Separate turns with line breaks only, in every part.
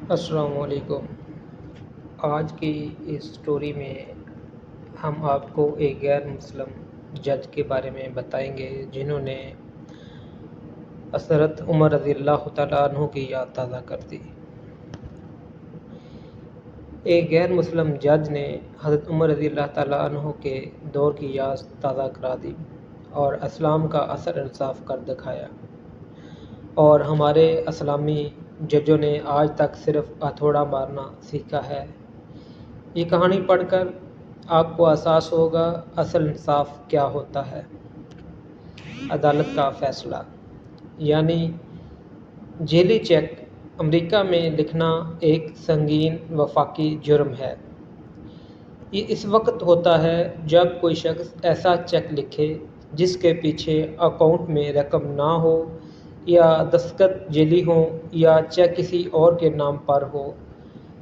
السلام علیکم۔ آج کی اس سٹوری میں ہم آپ کو ایک غیر مسلم جج کے بارے میں بتائیں گے جنہوں نے حضرت عمر رضی اللہ تعالیٰ عنہ کی یاد تازہ کر دی۔ ایک غیر مسلم جج نے حضرت عمر رضی اللہ تعالیٰ عنہ کے دور کی یاد تازہ کرا دی اور اسلام کا اصل انصاف کر دکھایا، اور ہمارے اسلامی ججوں نے آج تک صرف ہتھوڑا مارنا سیکھا ہے۔ یہ کہانی پڑھ کر آپ کو احساس ہوگا اصل انصاف کیا ہوتا ہے۔ عدالت کا فیصلہ یعنی جیلی چیک امریکہ میں لکھنا ایک سنگین وفاقی جرم ہے۔ یہ اس وقت ہوتا ہے جب کوئی شخص ایسا چیک لکھے جس کے پیچھے اکاؤنٹ میں رقم نہ ہو، یا دستخط جعلی ہوں، یا چیک کسی اور کے نام پر ہو۔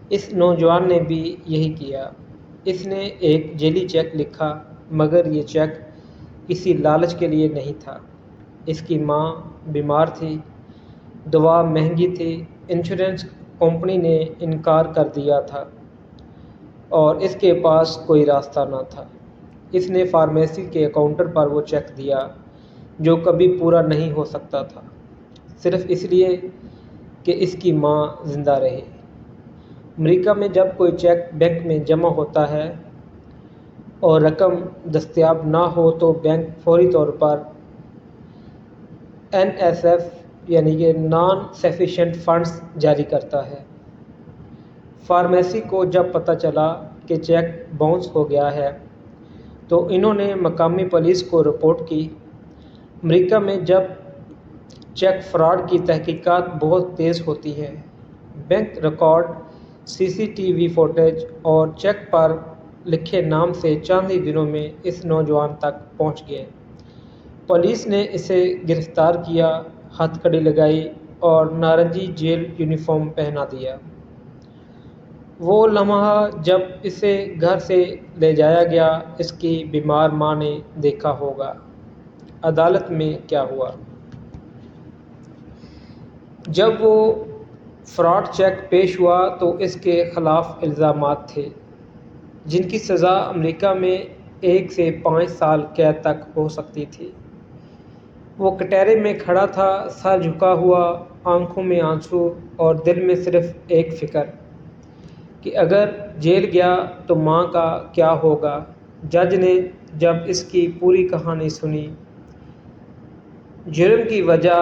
اس نوجوان نے بھی یہی کیا۔ اس نے ایک جعلی چیک لکھا، مگر یہ چیک کسی لالچ کے لیے نہیں تھا۔ اس کی ماں بیمار تھی، دوا مہنگی تھی، انشورنس کمپنی نے انکار کر دیا تھا، اور اس کے پاس کوئی راستہ نہ تھا۔ اس نے فارمیسی کے کاؤنٹر پر وہ چیک دیا جو کبھی پورا نہیں ہو سکتا تھا، صرف اس لیے کہ اس کی ماں زندہ رہے۔ امریکہ میں جب کوئی چیک بینک میں جمع ہوتا ہے اور رقم دستیاب نہ ہو تو بینک فوری طور پر NSF یعنی کہ نان سفیشینٹ فنڈز جاری کرتا ہے۔ فارمیسی کو جب پتہ چلا کہ چیک باؤنس ہو گیا ہے تو انہوں نے مقامی پولیس کو رپورٹ کی۔ امریکہ میں جب چیک فراڈ کی تحقیقات بہت تیز ہوتی ہیں، بینک ریکارڈ، CCTV فوٹیج اور چیک پر لکھے نام سے چند ہی دنوں میں اس نوجوان تک پہنچ گئے۔ پولیس نے اسے گرفتار کیا، ہتھ کڑی لگائی اور نارنجی جیل یونیفارم پہنا دیا۔ وہ لمحہ جب اسے گھر سے لے جایا گیا، اس کی بیمار ماں نے دیکھا ہوگا۔ عدالت میں کیا ہوا؟ جب وہ فراڈ چیک پیش ہوا تو اس کے خلاف الزامات تھے جن کی سزا امریکہ میں 1 سے 5 سال قید تک ہو سکتی تھی۔ وہ کٹہرے میں کھڑا تھا، سر جھکا ہوا، آنکھوں میں آنسو اور دل میں صرف ایک فکر کہ اگر جیل گیا تو ماں کا کیا ہوگا۔ جج نے جب اس کی پوری کہانی سنی، جرم کی وجہ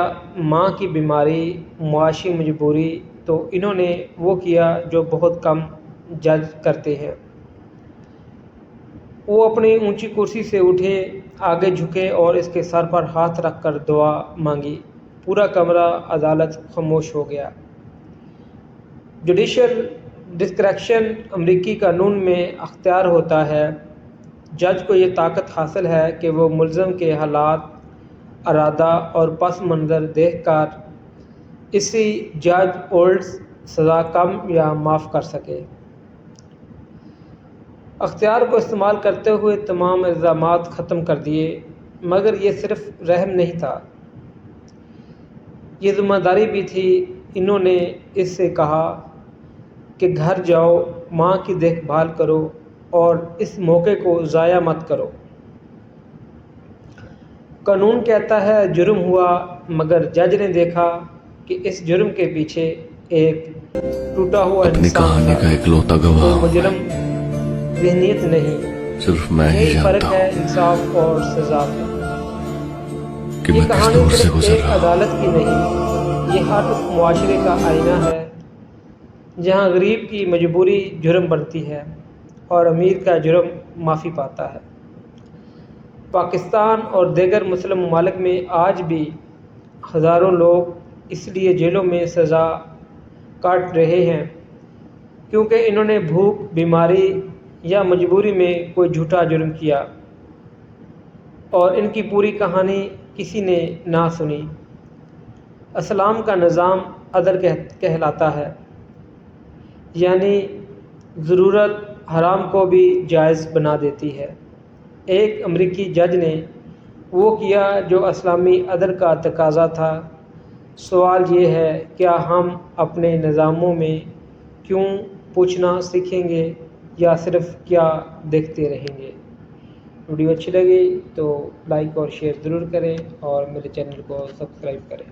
ماں کی بیماری، معاشی مجبوری، تو انہوں نے وہ کیا جو بہت کم جج کرتے ہیں۔ وہ اپنی اونچی کرسی سے اٹھے، آگے جھکے اور اس کے سر پر ہاتھ رکھ کر دعا مانگی۔ پورا کمرہ عدالت خاموش ہو گیا۔ جوڈیشل ڈسکریشن امریکی قانون میں اختیار ہوتا ہے۔ جج کو یہ طاقت حاصل ہے کہ وہ ملزم کے حالات، ارادہ اور پس منظر دیکھ کر اسی جج اولڈ سزا کم یا معاف کر سکے۔ اختیار کو استعمال کرتے ہوئے تمام الزامات ختم کر دیے، مگر یہ صرف رحم نہیں تھا، یہ ذمہ داری بھی تھی۔ انہوں نے اس سے کہا کہ گھر جاؤ، ماں کی دیکھ بھال کرو اور اس موقع کو ضائع مت کرو۔ قانون کہتا ہے جرم ہوا، مگر جج نے دیکھا کہ اس جرم کے پیچھے ایک ٹوٹا ہوا
اپنی
انسان
کہانی
تھا۔
کا اکلوتا گواہ
وہ
ہوں
مجرم ذہنیت نہیں،
صرف میں ہی
یہی فرق
جانتا
ہے
ہوں
انصاف اور سزا کا۔
کہ
یہ
میں کس
کہانی
دور سے
صرف
گزر
ایک
رہا ہوں۔
عدالت کی نہیں، یہ ہر معاشرے کا آئینہ ہے جہاں غریب کی مجبوری جرم بنتی ہے اور امیر کا جرم معافی پاتا ہے۔ پاکستان اور دیگر مسلم ممالک میں آج بھی ہزاروں لوگ اس لیے جیلوں میں سزا کاٹ رہے ہیں کیونکہ انہوں نے بھوک، بیماری یا مجبوری میں کوئی جھوٹا جرم کیا، اور ان کی پوری کہانی کسی نے نہ سنی۔ اسلام کا نظام عدل کہلاتا ہے، یعنی ضرورت حرام کو بھی جائز بنا دیتی ہے۔ ایک امریکی جج نے وہ کیا جو اسلامی عدل کا تقاضا تھا۔ سوال یہ ہے، کیا ہم اپنے نظاموں میں کیوں پوچھنا سیکھیں گے یا صرف کیا دیکھتے رہیں گے؟ ویڈیو اچھی لگی تو لائک اور شیئر ضرور کریں اور میرے چینل کو سبسکرائب کریں۔